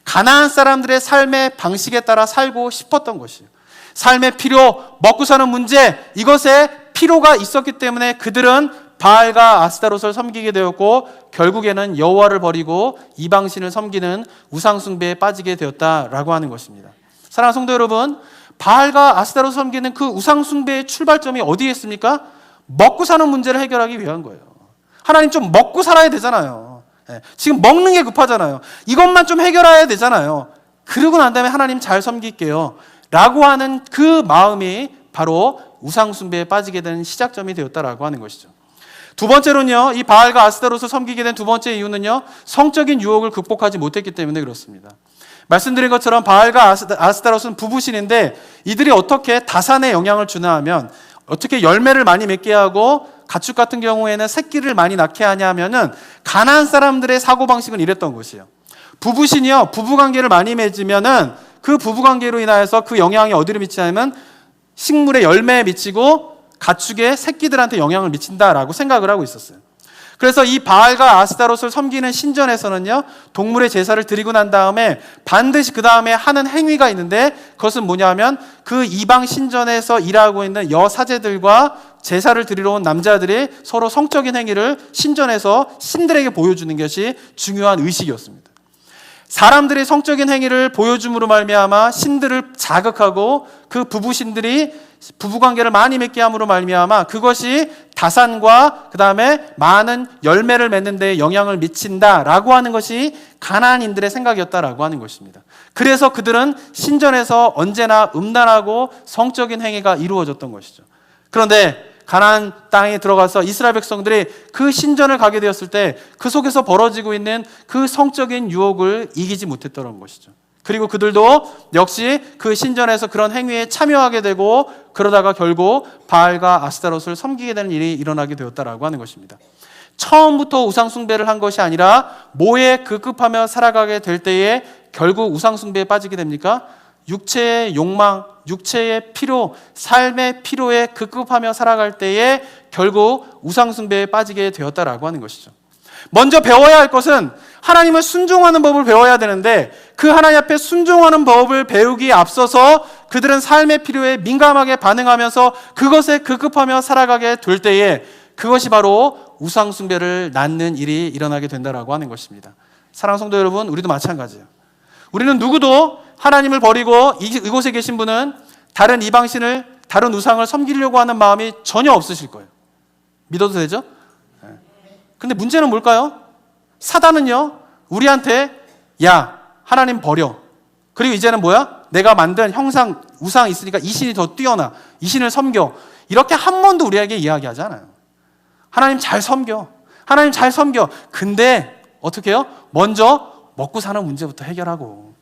가나안 사람들의 삶의 방식에 따라 살고 싶었던 것이에요. 삶의 필요, 먹고 사는 문제, 이것에 필요가 있었기 때문에 그들은 바알과 아스타롯을 섬기게 되었고 결국에는 여호와를 버리고 이방신을 섬기는 우상 숭배에 빠지게 되었다라고 하는 것입니다. 사랑하는 성도 여러분, 바알과 아스타롯을 섬기는 그 우상 숭배의 출발점이 어디에 있습니까? 먹고 사는 문제를 해결하기 위한 거예요. 하나님 좀 먹고 살아야 되잖아요. 지금 먹는 게 급하잖아요. 이것만 좀 해결해야 되잖아요. 그러고 난 다음에 하나님 잘 섬길게요 라고 하는 그 마음이 바로 우상 숭배에 빠지게 된 시작점이 되었다라고 하는 것이죠. 두 번째로는요, 이 바알과 아스타롯을 섬기게 된 두 번째 이유는요, 성적인 유혹을 극복하지 못했기 때문에 그렇습니다. 말씀드린 것처럼 바알과 아스타롯은 부부신인데 이들이 어떻게 다산에 영향을 주나 하면 어떻게 열매를 많이 맺게 하고 가축 같은 경우에는 새끼를 많이 낳게 하냐 하면은 가나안 사람들의 사고방식은 이랬던 것이에요. 부부신이요, 부부관계를 많이 맺으면은 그 부부관계로 인하여서 그 영향이 어디로 미치냐면 식물의 열매에 미치고 가축의 새끼들한테 영향을 미친다라고 생각을 하고 있었어요. 그래서 이 바알과 아스타롯을 섬기는 신전에서는요, 동물의 제사를 드리고 난 다음에 반드시 그 다음에 하는 행위가 있는데 그것은 뭐냐면 그 이방 신전에서 일하고 있는 여사제들과 제사를 드리러 온 남자들이 서로 성적인 행위를 신전에서 신들에게 보여주는 것이 중요한 의식이었습니다. 사람들이 성적인 행위를 보여줌으로 말미암아 신들을 자극하고 그 부부신들이 부부관계를 많이 맺게 함으로 말미암아 그것이 다산과 그 다음에 많은 열매를 맺는 데 영향을 미친다라고 하는 것이 가나안인들의 생각이었다라고 하는 것입니다. 그래서 그들은 신전에서 언제나 음란하고 성적인 행위가 이루어졌던 것이죠. 그런데 가나안 땅에 들어가서 이스라엘 백성들이 그 신전을 가게 되었을 때 그 속에서 벌어지고 있는 그 성적인 유혹을 이기지 못했던 것이죠. 그리고 그들도 역시 그 신전에서 그런 행위에 참여하게 되고 그러다가 결국 바알과 아스타롯을 섬기게 되는 일이 일어나게 되었다라고 하는 것입니다. 처음부터 우상 숭배를 한 것이 아니라 뭐에 급급하며 살아가게 될 때에 결국 우상 숭배에 빠지게 됩니까? 육체의 욕망, 육체의 필요, 삶의 필요에 급급하며 살아갈 때에 결국 우상 숭배에 빠지게 되었다라고 하는 것이죠. 먼저 배워야 할 것은 하나님을 순종하는 법을 배워야 되는데 그 하나님 앞에 순종하는 법을 배우기에 앞서서 그들은 삶의 필요에 민감하게 반응하면서 그것에 급급하며 살아가게 될 때에 그것이 바로 우상 숭배를 낳는 일이 일어나게 된다라고 하는 것입니다. 사랑하는 성도 여러분, 우리도 마찬가지예요. 우리는 누구도 하나님을 버리고 이곳에 계신 분은 다른 이방신을, 다른 우상을 섬기려고 하는 마음이 전혀 없으실 거예요. 믿어도 되죠? 근데 문제는 뭘까요? 사단은요, 우리한테 야, 하나님 버려. 그리고 이제는 뭐야? 내가 만든 형상, 우상 있으니까 이 신이 더 뛰어나. 이 신을 섬겨. 이렇게 한 번도 우리에게 이야기하지 않아요. 하나님 잘 섬겨. 하나님 잘 섬겨. 근데 어떻게 해요? 먼저 먹고 사는 문제부터 해결하고.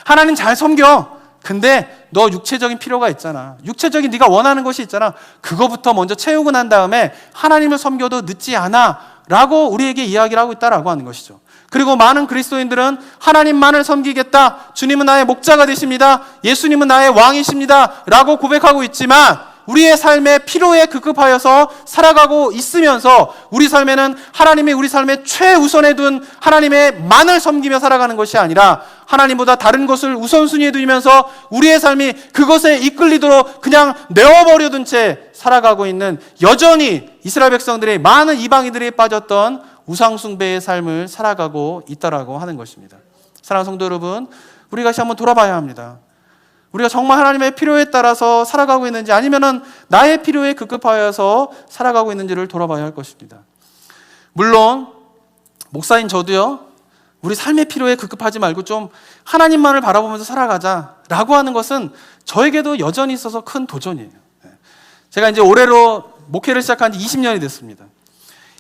하나님 잘 섬겨. 근데 너 육체적인 필요가 있잖아. 육체적인 네가 원하는 것이 있잖아. 그거부터 먼저 채우고 난 다음에 하나님을 섬겨도 늦지 않아 라고 우리에게 이야기를 하고 있다라고 하는 것이죠. 그리고 많은 그리스도인들은 하나님만을 섬기겠다. 주님은 나의 목자가 되십니다. 예수님은 나의 왕이십니다. 라고 고백하고 있지만 우리의 삶의 필요에 급급하여서 살아가고 있으면서 우리 삶에는 하나님이 우리 삶의 최우선에 둔 하나님의 만을 섬기며 살아가는 것이 아니라 하나님보다 다른 것을 우선순위에 두면서 우리의 삶이 그것에 이끌리도록 그냥 내어버려둔 채 살아가고 있는, 여전히 이스라엘 백성들이, 많은 이방인들이 빠졌던 우상숭배의 삶을 살아가고 있다라고 하는 것입니다. 사랑하는 성도 여러분, 우리가 다시 한번 돌아봐야 합니다. 우리가 정말 하나님의 필요에 따라서 살아가고 있는지, 아니면은 나의 필요에 급급하여서 살아가고 있는지를 돌아봐야 할 것입니다. 물론 목사인 저도요, 우리 삶의 필요에 급급하지 말고 좀 하나님만을 바라보면서 살아가자라고 하는 것은 저에게도 여전히 있어서 큰 도전이에요. 제가 이제 올해로 목회를 시작한 지 20년이 됐습니다.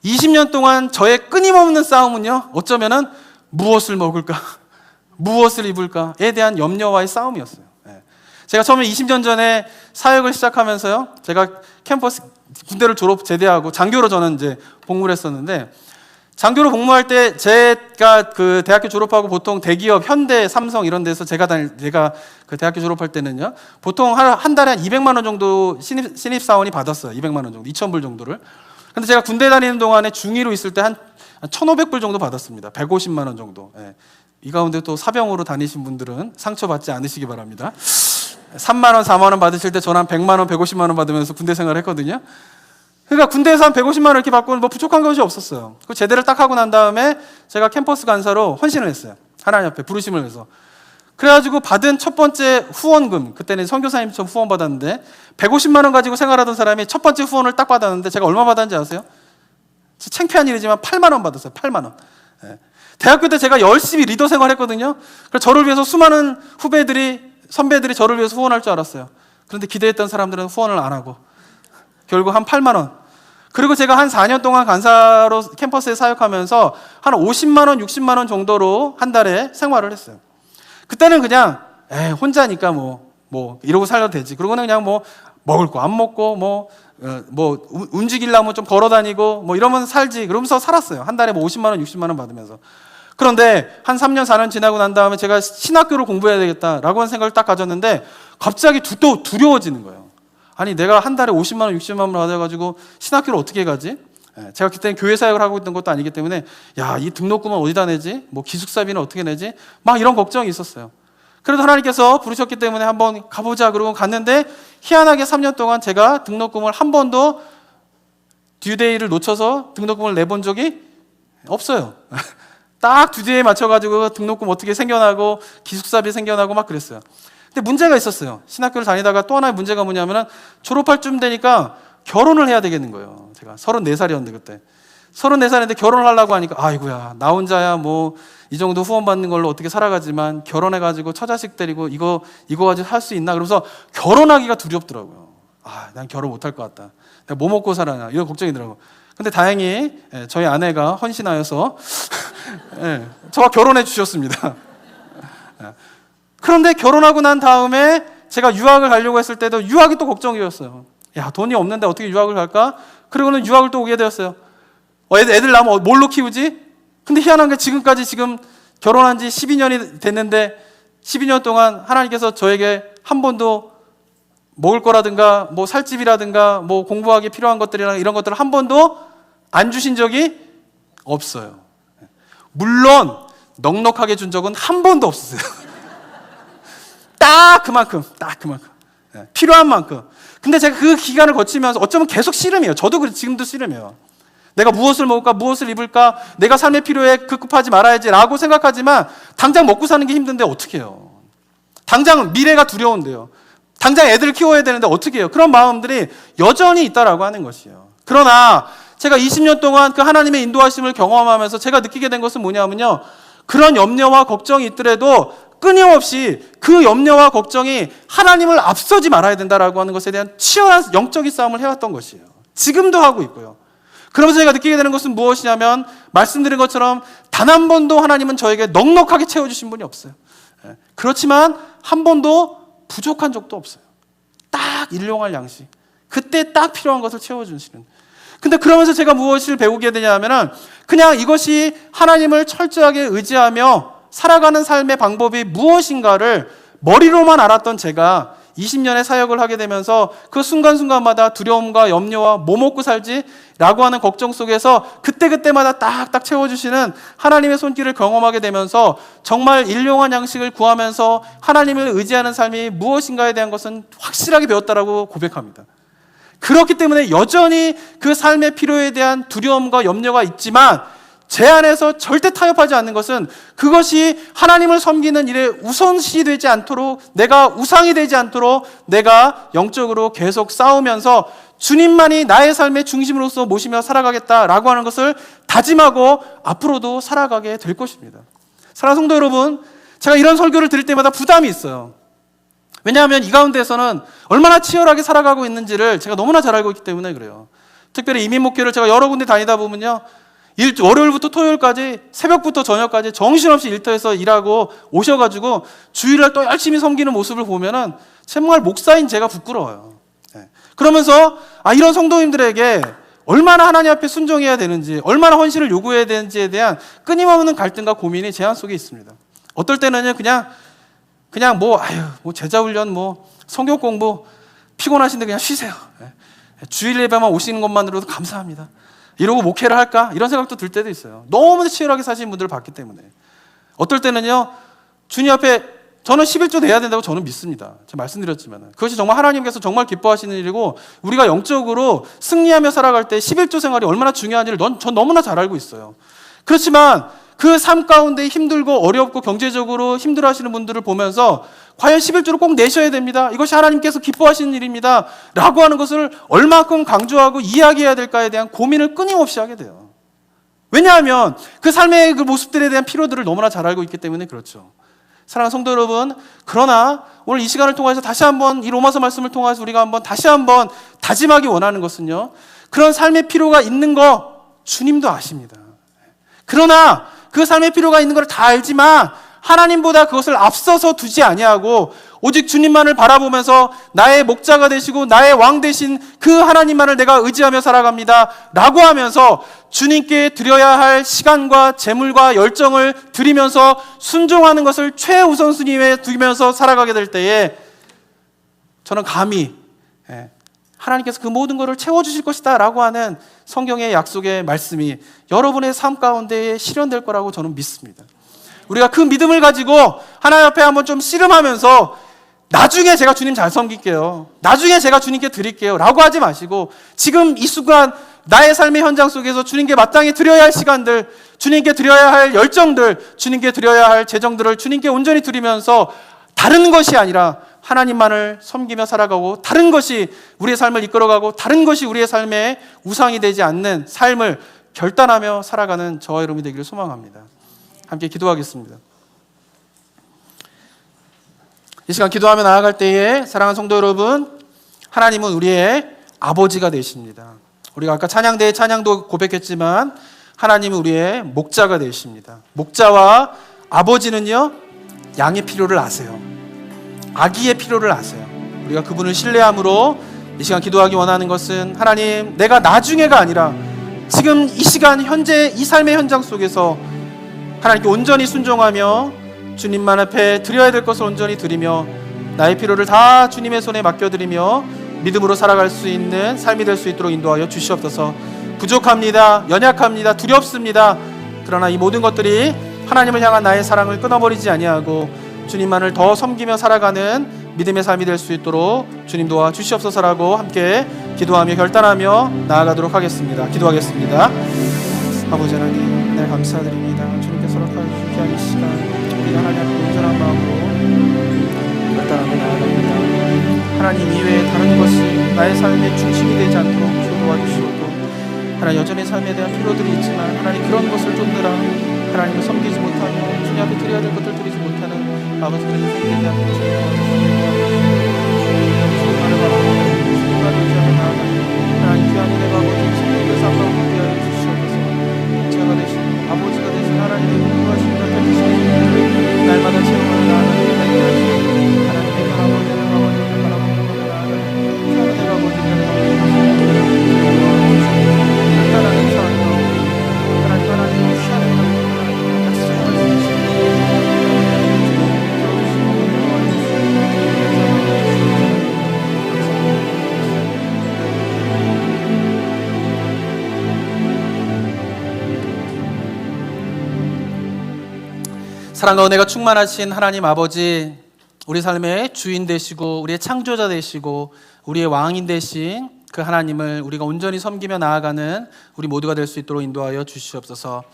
20년 동안 저의 끊임없는 싸움은요, 어쩌면은 무엇을 먹을까, 무엇을 입을까에 대한 염려와의 싸움이었어요. 제가 처음에 20년 전에 사역을 시작하면서요, 제가 캠퍼스 군대를 제대하고 장교로 저는 이제 복무를 했었는데, 장교로 복무할 때 제가 그 대학교 졸업하고 보통 대기업 현대, 삼성 이런 데서 제가 그 대학교 졸업할 때는요, 보통 한 달에 한 200만 원 정도 신입 사원이 받았어요. 200만 원 정도, 2,000불 정도를. 근데 제가 군대 다니는 동안에 중위로 있을 때 한 1,500불 정도 받았습니다. 150만 원 정도. 이 가운데 또 사병으로 다니신 분들은 상처받지 않으시기 바랍니다. 3만 원, 4만 원 받으실 때 저는 한 100만 원, 150만 원 받으면서 군대 생활을 했거든요. 그러니까 군대에서 한 150만 원 이렇게 받고는 뭐 부족한 것이 없었어요. 그 제대를 딱 하고 난 다음에 제가 캠퍼스 간사로 헌신을 했어요. 하나님 앞에 부르심을 해서. 그래가지고 받은 첫 번째 후원금, 그때는 선교사님처럼 후원 받았는데 150만 원 가지고 생활하던 사람이 첫 번째 후원을 딱 받았는데 제가 얼마 받았는지 아세요? 창피한 일이지만 8만 원 받았어요. 8만 원. 대학교 때 제가 열심히 리더 생활했거든요. 그래서 저를 위해서 수많은 선배들이 저를 위해서 후원할 줄 알았어요. 그런데 기대했던 사람들은 후원을 안 하고 결국 한 8만 원. 그리고 제가 한 4년 동안 간사로 캠퍼스에 사역하면서 한 50만 원, 60만 원 정도로 한 달에 생활을 했어요. 그때는 그냥 혼자니까 뭐 이러고 살려도 되지. 그러고는 그냥 뭐 먹을 거 안 먹고 움직이려면 좀 걸어 다니고 뭐 이러면 살지. 그러면서 살았어요. 한 달에 뭐 50만 원, 60만 원 받으면서. 그런데 한 3년, 4년 지나고 난 다음에 제가 신학교를 공부해야 되겠다라고 하는 생각을 딱 가졌는데 갑자기 또 두려워지는 거예요. 아니 내가 한 달에 50만 원, 60만 원 받아가지고 신학교를 어떻게 가지? 제가 그때는 교회 사역을 하고 있던 것도 아니기 때문에 이 등록금은 어디다 내지? 뭐 기숙사비는 어떻게 내지? 막 이런 걱정이 있었어요. 그래도 하나님께서 부르셨기 때문에 한번 가보자 그러고 갔는데 희한하게 3년 동안 제가 등록금을 한 번도 듀데이를 놓쳐서 등록금을 내본 적이 없어요. 딱 듀데이에 맞춰가지고 등록금 어떻게 생겨나고 기숙사비 생겨나고 막 그랬어요. 근데 문제가 있었어요. 신학교를 다니다가 또 하나의 문제가 뭐냐면은 졸업할 쯤 되니까 결혼을 해야 되겠는 거예요. 제가 34살이었는데 그때 34살인데 결혼을 하려고 하니까 아이고야 나 혼자야 뭐 이 정도 후원 받는 걸로 어떻게 살아가지만 결혼해가지고 처자식 데리고 이거 가지고 할 수 있나? 그러면서 결혼하기가 두렵더라고요. 난 결혼 못할 것 같다. 내가 뭐 먹고 살아나? 이런 걱정이 더라고요. 근데 다행히 저희 아내가 헌신하여서 저와 결혼해 주셨습니다. 그런데 결혼하고 난 다음에 제가 유학을 가려고 했을 때도 유학이 또 걱정이었어요. 돈이 없는데 어떻게 유학을 갈까? 그리고는 유학을 또 오게 되었어요. 애들 낳으면 뭘로 키우지? 근데 희한한 게 지금까지 결혼한 지 12년이 됐는데 12년 동안 하나님께서 저에게 한 번도 먹을 거라든가 뭐 살집이라든가 뭐 공부하기 필요한 것들이나 이런 것들을 한 번도 안 주신 적이 없어요. 물론 넉넉하게 준 적은 한 번도 없었어요. 딱 그만큼 필요한 만큼. 근데 제가 그 기간을 거치면서 어쩌면 계속 씨름이에요. 저도 지금도 씨름해요. 내가 무엇을 먹을까, 무엇을 입을까, 내가 삶의 필요에 급급하지 말아야지라고 생각하지만 당장 먹고 사는 게 힘든데 어떻게 해요? 당장 미래가 두려운데요. 당장 애들을 키워야 되는데 어떻게 해요? 그런 마음들이 여전히 있다라고 하는 것이에요. 그러나 제가 20년 동안 그 하나님의 인도하심을 경험하면서 제가 느끼게 된 것은 뭐냐면요, 그런 염려와 걱정이 있더라도 끊임없이 그 염려와 걱정이 하나님을 앞서지 말아야 된다라고 하는 것에 대한 치열한 영적인 싸움을 해왔던 것이에요. 지금도 하고 있고요. 그러면서 제가 느끼게 되는 것은 무엇이냐면 말씀드린 것처럼 단 한 번도 하나님은 저에게 넉넉하게 채워주신 분이 없어요. 그렇지만 한 번도 부족한 적도 없어요. 딱 일용할 양식, 그때 딱 필요한 것을 채워주시는. 근데 그러면서 제가 무엇을 배우게 되냐면은 그냥 이것이 하나님을 철저하게 의지하며 살아가는 삶의 방법이 무엇인가를 머리로만 알았던 제가 20년의 사역을 하게 되면서 그 순간순간마다 두려움과 염려와 뭐 먹고 살지? 라고 하는 걱정 속에서 그때그때마다 딱딱 채워주시는 하나님의 손길을 경험하게 되면서 정말 일용할 양식을 구하면서 하나님을 의지하는 삶이 무엇인가에 대한 것은 확실하게 배웠다라고 고백합니다. 그렇기 때문에 여전히 그 삶의 필요에 대한 두려움과 염려가 있지만 제 안에서 절대 타협하지 않는 것은 그것이 하나님을 섬기는 일에 우선시 되지 않도록, 내가 우상이 되지 않도록 내가 영적으로 계속 싸우면서 주님만이 나의 삶의 중심으로서 모시며 살아가겠다라고 하는 것을 다짐하고 앞으로도 살아가게 될 것입니다. 사랑하는 성도 여러분, 제가 이런 설교를 드릴 때마다 부담이 있어요. 왜냐하면 이 가운데에서는 얼마나 치열하게 살아가고 있는지를 제가 너무나 잘 알고 있기 때문에 그래요. 특별히 이민 목회를 제가 여러 군데 다니다 보면요, 월요일부터 토요일까지 새벽부터 저녁까지 정신없이 일터에서 일하고 오셔가지고 주일날 또 열심히 섬기는 모습을 보면은 정말 목사인 제가 부끄러워요. 그러면서 이런 성도님들에게 얼마나 하나님 앞에 순종해야 되는지, 얼마나 헌신을 요구해야 되는지에 대한 끊임없는 갈등과 고민이 제 안 속에 있습니다. 어떨 때는요, 그냥 뭐 제자 훈련, 성경 공부 피곤하신데 그냥 쉬세요. 주일 예배만 오시는 것만으로도 감사합니다. 이러고 목회를 할까? 이런 생각도 들 때도 있어요. 너무 치열하게 사시는 분들을 봤기 때문에. 어떨 때는요, 주님 앞에 저는 11조 내야 된다고 저는 믿습니다. 제가 말씀드렸지만 그것이 정말 하나님께서 정말 기뻐하시는 일이고 우리가 영적으로 승리하며 살아갈 때 11조 생활이 얼마나 중요한지를 전 너무나 잘 알고 있어요. 그렇지만 그 삶 가운데 힘들고 어렵고 경제적으로 힘들어하시는 분들을 보면서 과연 11조를 꼭 내셔야 됩니다. 이것이 하나님께서 기뻐하시는 일입니다. 라고 하는 것을 얼마큼 강조하고 이야기해야 될까에 대한 고민을 끊임없이 하게 돼요. 왜냐하면 그 삶의 그 모습들에 대한 필요들을 너무나 잘 알고 있기 때문에 그렇죠. 사랑하는 성도 여러분, 그러나 오늘 이 시간을 통해서 다시 한번 이 로마서 말씀을 통해서 우리가 한번 다시 한번 다짐하기 원하는 것은요, 그런 삶의 필요가 있는 거 주님도 아십니다. 그러나 그 삶의 필요가 있는 걸 다 알지만 하나님보다 그것을 앞서서 두지 아니하고 오직 주님만을 바라보면서 나의 목자가 되시고 나의 왕 되신 그 하나님만을 내가 의지하며 살아갑니다 라고 하면서 주님께 드려야 할 시간과 재물과 열정을 드리면서 순종하는 것을 최우선순위에 두면서 살아가게 될 때에 저는 감히 하나님께서 그 모든 것을 채워주실 것이다 라고 하는 성경의 약속의 말씀이 여러분의 삶 가운데에 실현될 거라고 저는 믿습니다. 우리가 그 믿음을 가지고 하나님 앞에 한번 좀 씨름하면서 나중에 제가 주님 잘 섬길게요, 나중에 제가 주님께 드릴게요 라고 하지 마시고 지금 이 순간 나의 삶의 현장 속에서 주님께 마땅히 드려야 할 시간들, 주님께 드려야 할 열정들, 주님께 드려야 할 재정들을 주님께 온전히 드리면서 다른 것이 아니라 하나님만을 섬기며 살아가고 다른 것이 우리의 삶을 이끌어가고 다른 것이 우리의 삶의 우상이 되지 않는 삶을 결단하며 살아가는 저와 여러분이 되기를 소망합니다. 함께 기도하겠습니다. 이 시간 기도하며 나아갈 때에 사랑하는 성도 여러분, 하나님은 우리의 아버지가 되십니다. 우리가 아까 찬양대의 찬양도 고백했지만 하나님은 우리의 목자가 되십니다. 목자와 아버지는요, 양의 필요를 아세요. 아기의 필요를 아세요. 우리가 그분을 신뢰함으로 이 시간 기도하기 원하는 것은 하나님, 내가 나중에가 아니라 지금 이 시간 현재 이 삶의 현장 속에서 하나님께 온전히 순종하며 주님만 앞에 드려야 될 것을 온전히 드리며 나의 필요를 다 주님의 손에 맡겨드리며 믿음으로 살아갈 수 있는 삶이 될 수 있도록 인도하여 주시옵소서. 부족합니다. 연약합니다. 두렵습니다. 그러나 이 모든 것들이 하나님을 향한 나의 사랑을 끊어버리지 아니하고 주님만을 더 섬기며 살아가는 믿음의 삶이 될 수 있도록 주님 도와 주시옵소서라고 함께 기도하며 결단하며 나아가도록 하겠습니다. 기도하겠습니다. 아버지 하나님, 네, 감사드립니다. 주님께서 허락하여 주신 귀한 이 시간 우리가 하나님 앞에 온전한 마음으로 결단하며 나아갑니다. 하나님 이외에 다른 것이 나의 삶의 중심이 되지 않도록 주 도와주시옵고, 하나님 여전히 삶에 대한 필요들이 있지만 하나님 그런 것을 쫓느라 하나님을 섬기지 못하며 주님 앞에 드려야 될 것들 드리지 못하는 아버지 그런 인생이 되지 않도록 주님 주님만을 바라보고 주님만을 의지하며 나아가는 하나님 귀한 은혜가 아버지 친구들 삶을 얻게 하여 주시옵소서. 목자가 되신 아버지가 되신 하나님의 공부하신 옆에 계시는 날마다 채워가는 나아가는 은혜가 하시고 하나님의 바라보는 아버지를 바라보는 나아가는 귀한 은혜가 아버지를 간단하게 사랑하고 하나님의 귀한 은혜가 약속을 주시고 사랑과 은혜가 충만하신 하나님 아버지, 우리 삶의 주인 되시고 우리의 창조자 되시고 우리의 왕인 되신 그 하나님을 우리가 온전히 섬기며 나아가는 우리 모두가 될 수 있도록 인도하여 주시옵소서.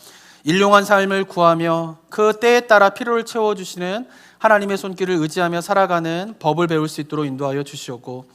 일용한 삶을 구하며 그 때에 따라 필요를 채워주시는 하나님의 손길을 의지하며 살아가는 법을 배울 수 있도록 인도하여 주시옵고,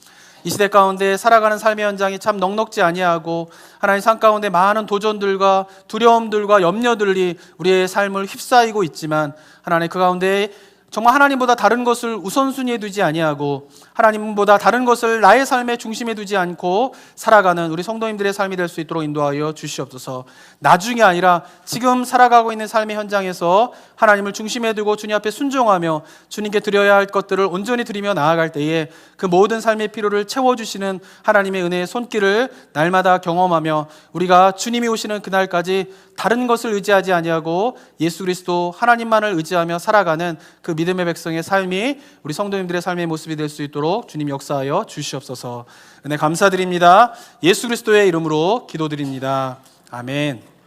이 시대 가운데 살아가는 삶의 현장이 참 넉넉지 아니하고 하나님 삶 가운데 많은 도전들과 두려움들과 염려들이 우리의 삶을 휩싸이고 있지만, 하나님 그 가운데 정말 하나님보다 다른 것을 우선순위에 두지 아니하고 하나님보다 다른 것을 나의 삶의 중심에 두지 않고 살아가는 우리 성도님들의 삶이 될 수 있도록 인도하여 주시옵소서. 나중이 아니라 지금 살아가고 있는 삶의 현장에서 하나님을 중심에 두고 주님 앞에 순종하며 주님께 드려야 할 것들을 온전히 드리며 나아갈 때에 그 모든 삶의 필요를 채워주시는 하나님의 은혜의 손길을 날마다 경험하며 우리가 주님이 오시는 그날까지 다른 것을 의지하지 아니하고 예수 그리스도 하나님만을 의지하며 살아가는 그 믿음의 백성의 삶이 우리 성도님들의 삶의 모습이 될 수 있도록 주님 역사하여 주시옵소서. 은혜 감사드립니다. 예수 그리스도의 이름으로 기도드립니다. 아멘.